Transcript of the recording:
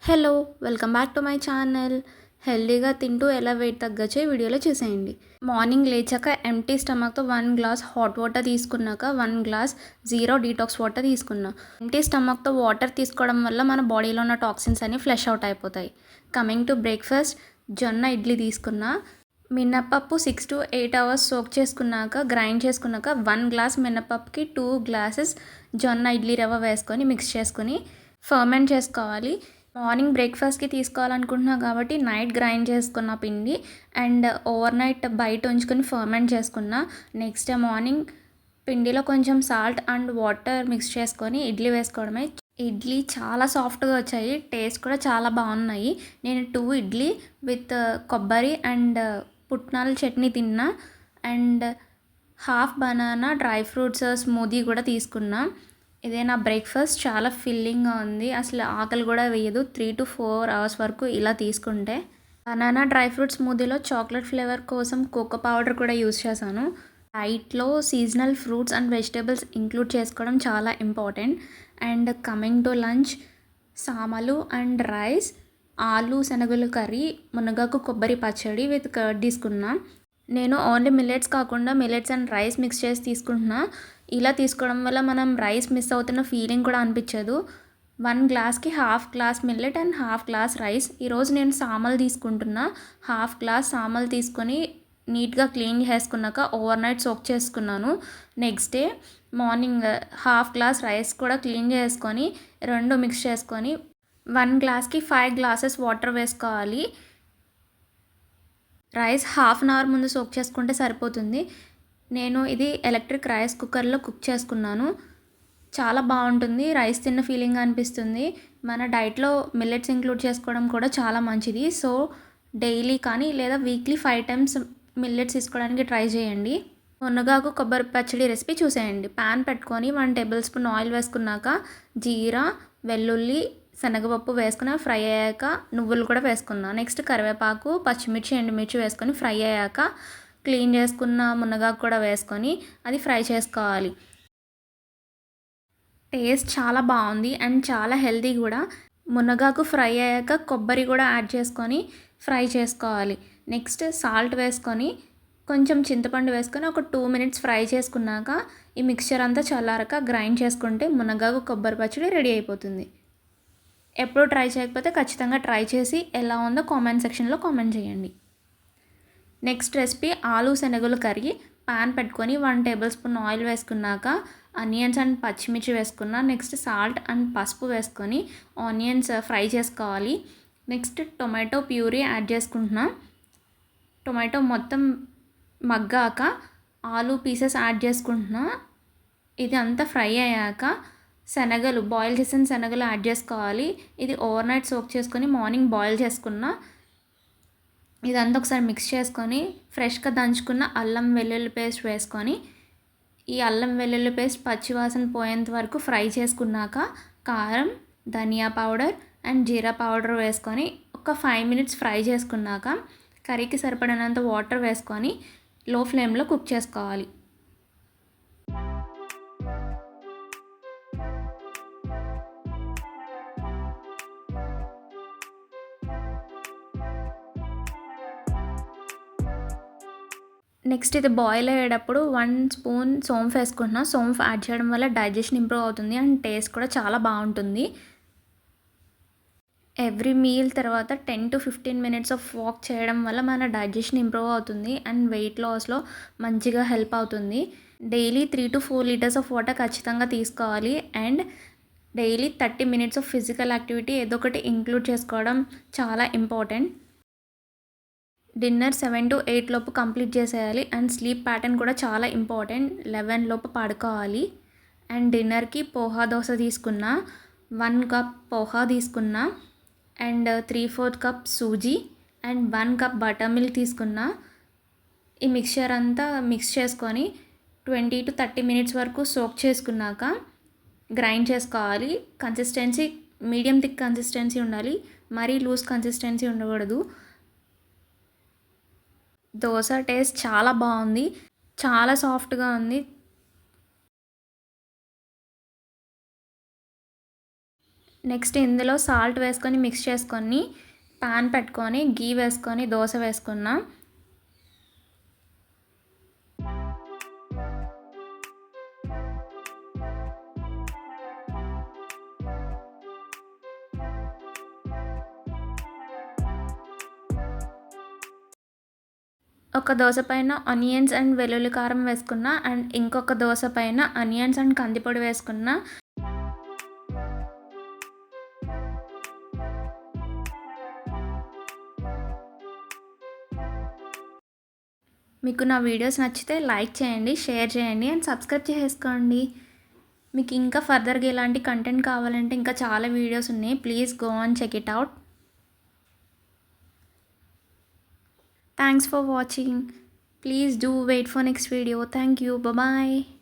Hello! Welcome back to my channel. హెల్తీగా తింటూ ఎలా వెయిట్ తగ్గొచ్చో ఈ వీడియోలో చూసేయండి. మార్నింగ్ లేచాక ఎంప్టీ స్టమక్‌తో 1 గ్లాస్ హాట్ వాటర్ తీసుకున్నాక 1 గ్లాస్ జీరో డీటాక్స్ వాటర్ తీసుకున్నా. ఎంప్టీ స్టమక్‌తో వాటర్ తీసుకోవడం వల్ల మన బాడీలో ఉన్న టాక్సిన్స్ అన్నీ ఫ్లష్ అవుట్ అయిపోతాయి. కమింగ్ టు బ్రేక్‌ఫాస్ట్ జొన్న ఇడ్లీ తీసుకున్నా. మినపప్పు 6-8 అవర్స్ సోక్ చేసుకున్నాక గ్రైండ్ చేసుకున్నాక 1 గ్లాస్ మినపప్పుకి 2 గ్లాసెస్ జొన్న ఇడ్లీ రవ్వ వేసుకొని మిక్స్ చేసుకొని ఫర్మెంట్ చేసుకోవాలి. మార్నింగ్ బ్రేక్‌ఫాస్ట్‌కి తీసుకోవాలనుకుంటున్నా కాబట్టి నైట్ గ్రైండ్ చేసుకున్న పిండి అండ్ ఓవర్ నైట్ బయట ఉంచుకొని ఫర్మెంట్ చేసుకున్నా. నెక్స్ట్ డే మార్నింగ్ పిండిలో కొంచెం సాల్ట్ అండ్ వాటర్ మిక్స్ చేసుకొని ఇడ్లీ వేసుకోవడమే. ఇడ్లీ చాలా సాఫ్ట్‌గా వచ్చాయి. టేస్ట్ కూడా చాలా బాగున్నాయి. నేను 2 ఇడ్లీ విత్ కొబ్బరి అండ్ పుట్నాల చట్నీ తిన్నా and half banana dry fruits smoothie కూడా తీసుకున్నా. ఇదే నా బ్రేక్‌ఫాస్ట్. చాలా ఫిల్లింగ్‌గా ఉంది. అసలు ఆకలి కూడా వేయదు. 3-4 అవర్స్ వరకు ఇలా తీసుకుంటే. బనానా డ్రై ఫ్రూట్ స్మూదీలో చాక్లెట్ ఫ్లేవర్ కోసం కోకో పౌడర్ కూడా యూజ్ చేశాను. డైట్‌లో seasonal fruits and vegetables include చేసుకోవడం చాలా important. And coming to lunch సామలు అండ్ రైస్, ఆలు శనగలు కర్రీ, మునగాకు కొబ్బరి పచ్చడి విత్ కర్డ్ తీసుకున్నా. నేను ఓన్లీ మిల్లెట్స్ కాకుండా మిల్లెట్స్ అండ్ రైస్ మిక్స్ చేసి తీసుకుంటున్నా. ఇలా తీసుకోవడం వల్ల మనం రైస్ మిస్ అవుతున్న ఫీలింగ్ కూడా అనిపించదు. 1 గ్లాస్‌కి half glass millet and half glass rice. ఈరోజు నేను సామలు తీసుకుంటున్నా. హాఫ్ గ్లాస్ సామలు తీసుకొని నీట్‌గా క్లీన్ చేసుకున్నాక ఓవర్ నైట్ సోక్ చేసుకున్నాను. Next day morning half glass rice కూడా క్లీన్ చేసుకొని 2 మిక్స్ చేసుకొని 1 గ్లాస్‌కి 5 గ్లాసెస్ వాటర్ వేసుకోవాలి. రైస్ హాఫ్ అన్ అవర్ ముందు సోక్ చేసుకుంటే సరిపోతుంది. నేను ఇది ఎలక్ట్రిక్ రైస్ కుక్కర్లో కుక్ చేసుకున్నాను. చాలా బాగుంటుంది. రైస్ తిన్న ఫీలింగ్ అనిపిస్తుంది. మన డైట్‌లో మిల్లెట్స్ ఇంక్లూడ్ చేసుకోవడం కూడా చాలా మంచిది. సో డైలీ కానీ లేదా వీక్లీ 5 టైమ్స్ మిల్లెట్స్ తీసుకోవడానికి ట్రై చేయండి. మునగాకు కొబ్బరి పచ్చడి రెసిపీ చూసేయండి. పాన్ పెట్టుకొని 1 టేబుల్ స్పూన్ ఆయిల్ వేసుకున్నాక జీరా, వెల్లుల్లి, శనగపప్పు వేసుకుని ఫ్రై అయ్యాక నువ్వులు కూడా వేసుకున్నా. నెక్స్ట్ కరివేపాకు, పచ్చిమిర్చి, ఎండుమిర్చి వేసుకొని ఫ్రై అయ్యాక క్లీన్ చేసుకున్న మునగాకు కూడా వేసుకొని అది ఫ్రై చేసుకోవాలి. టేస్ట్ చాలా బాగుంది అండ్ చాలా హెల్తీ కూడా. మునగాకు ఫ్రై అయ్యాక కొబ్బరి కూడా యాడ్ చేసుకొని ఫ్రై చేసుకోవాలి. నెక్స్ట్ సాల్ట్ వేసుకొని కొంచెం చింతపండు వేసుకొని ఒక 2 మినిట్స్ ఫ్రై చేసుకున్నాక ఈ మిక్స్చర్ అంతా చల్లారాక గ్రైండ్ చేసుకుంటే మునగాకు కొబ్బరి పచ్చడి రెడీ అయిపోతుంది. ఎప్పుడు ట్రై చేయకపోతే ఖచ్చితంగా ట్రై చేసి ఎలా ఉందో కామెంట్ సెక్షన్లో కామెంట్ చేయండి. నెక్స్ట్ రెసిపీ ఆలు శనగలు కర్రీ. పాన్ పెట్టుకొని 1 టేబుల్ స్పూన్ ఆయిల్ వేసుకున్నాక ఆనియన్స్ అండ్ పచ్చిమిర్చి వేసుకున్నా. నెక్స్ట్ సాల్ట్ అండ్ పసుపు వేసుకొని ఆనియన్స్ ఫ్రై చేసుకోవాలి. నెక్స్ట్ టొమాటో ప్యూరీ యాడ్ చేసుకుంటున్నా. టొమాటో మొత్తం మగ్గాక ఆలు పీసెస్ యాడ్ చేసుకుంటున్నా. ఇది అంతా ఫ్రై అయ్యాక శనగలు బాయిల్ చేసిన శనగలు యాడ్ చేసుకోవాలి. ఇది ఓవర్ నైట్ సోక్ చేసుకొని మార్నింగ్ బాయిల్ చేసుకున్నా. ఇదంతా ఒకసారి మిక్స్ చేసుకొని ఫ్రెష్గా దంచుకున్న అల్లం వెల్లుల్లి పేస్ట్ వేసుకొని ఈ అల్లం వెల్లుల్లి పేస్ట్ పచ్చివాసన పోయేంత వరకు ఫ్రై చేసుకున్నాక కారం, ధనియా పౌడర్ అండ్ జీరా పౌడర్ వేసుకొని ఒక 5 మినిట్స్ ఫ్రై చేసుకున్నాక కర్రీకి సరిపడినంత వాటర్ వేసుకొని లో ఫ్లేమ్లో కుక్ చేసుకోవాలి. నెక్స్ట్ ఇది బాయిల్ అయ్యేటప్పుడు 1 స్పూన్ సోంఫ్ వేసుకుంటున్నా. సోంఫ్ యాడ్ చేయడం వల్ల డైజెషన్ ఇంప్రూవ్ అవుతుంది అండ్ టేస్ట్ కూడా చాలా బాగుంటుంది. ఎవ్రీ మీల్ తర్వాత 10-15 మినిట్స్ ఆఫ్ వాక్ చేయడం వల్ల మన డైజెషన్ ఇంప్రూవ్ అవుతుంది అండ్ వెయిట్ లాస్లో మంచిగా హెల్ప్ అవుతుంది. డైలీ 3-4 లీటర్స్ ఆఫ్ వాటర్ ఖచ్చితంగా తీసుకోవాలి and daily 30 minutes of physical activity ఏదో ఒకటి ఇంక్లూడ్ చేసుకోవడం చాలా ఇంపార్టెంట్. డిన్నర్ 7-8 లోపు కంప్లీట్ చేసేయాలి అండ్ స్లీప్ ప్యాటర్న్ కూడా చాలా ఇంపార్టెంట్. 11 లోపు పడుకోవాలి. అండ్ డిన్నర్కి పోహా దోశ తీసుకున్నా. 1 కప్ పోహా తీసుకున్నా and 3/4 cup suji and 1 cup butter milk తీసుకున్నా. ఈ మిక్చర్ అంతా మిక్స్ చేసుకొని 20-30 మినిట్స్ వరకు సోక్ చేసుకున్నాక గ్రైండ్ చేసుకోవాలి. కన్సిస్టెన్సీ మీడియం థిక్ కన్సిస్టెన్సీ ఉండాలి, మరీ లూజ్ కన్సిస్టెన్సీ ఉండకూడదు. దోశ టేస్ట్ చాలా బాగుంది. చాలా సాఫ్ట్గా ఉంది. నెక్స్ట్ ఇందులో సాల్ట్ వేసుకొని మిక్స్ చేసుకొని పాన్ పెట్టుకొని గీ వేసుకొని దోశ వేసుకున్నా. ఒక దోశ పైన ఆనియన్స్ అండ్ వెల్లుల్లి కారం వేసుకున్నా అండ్ ఇంకొక దోశ పైన ఆనియన్స్ అండ్ కందిపొడి వేసుకున్నా. మీకు నా వీడియోస్ నచ్చితే లైక్ చేయండి, షేర్ చేయండి అండ్ సబ్స్క్రైబ్ చేసుకోండి. మీకు ఇంకా ఫర్దర్గా ఇలాంటి కంటెంట్ కావాలంటే ఇంకా చాలా వీడియోస్ ఉన్నాయి. Please go on check it out. Thanks for watching. Please do wait for next video. Thank you. Bye bye.